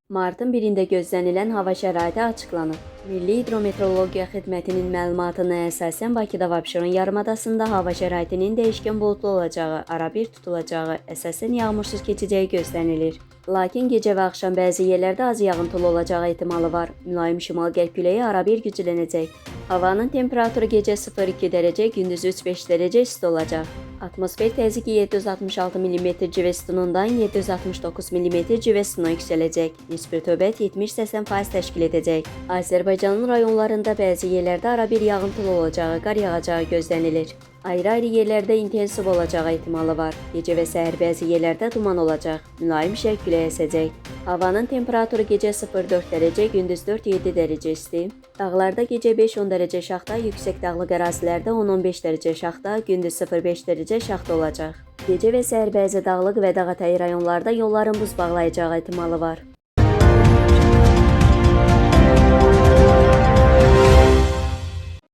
Martın 1-də gözlənilən hava şəraiti açıqlanıb. Milli Hidrometeorologiya Xidmətinin məlumatına əsasən Bakıda və Abşeron yarımadasında hava şəraitinin dəyişkən buludlu olacağı, arabir tutulacağı, əsasən yağmursuz keçəcəyi gözlənilir. Lakin gecə və axşam bəzi yerlərdə az yağıntılı olacağı ehtimalı var. Mülayim şimal-qərb küləyi arabir güclənəcək. Havanın temperaturu gecə 0-2 dərəcə, gündüz 3-5 dərəcə isti olacaq. Atmosfer təzyiqi 766 mm civə sütunundan 769 mm civə sütuna yüksələcək. Nisbi rütubət 70-80% təşkil edəcək. Azərbaycanın rayonlarında bəzi yerlərdə arabir yağıntılı olacağı, qar yağacağı gözlənilir. Ayrı-ayrı yerlərdə intensiv olacağı ehtimalı var. Gecə və səhər bəzi yerlərdə duman olacaq. Mülayim şərq küləyi əsəcək. Havanın temperaturu gecə 0-4 dərəcə, gündüz 4-7 dərəcə isti. Dağlarda gecə 5-10 dərəcə şaxta, yüksək dağlıq ərazilərdə 10-15 dərəcə şaxta, gündüz 0-5 dərəcə şaxta olacaq. Gecə və səhər bəzi dağlıq və dağətəyi rayonlarda yolların buz bağlayacağı ehtimalı var.